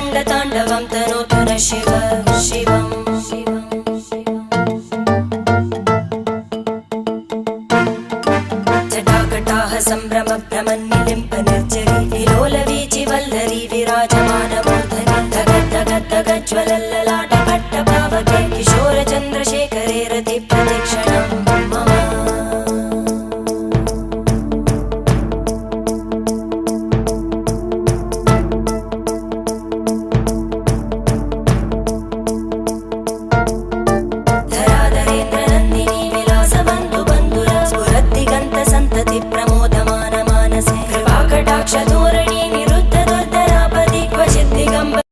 रङ्गताण्डवं तनोतु न शिव शिवम् जटाकटाः सम्भ्रमभ्रमन्निलिम्प निर्जरी विलोलवीचि वल्लरी विराजमानमूर्धनि धगद्धगद्धगज्ज्वलल्ललाट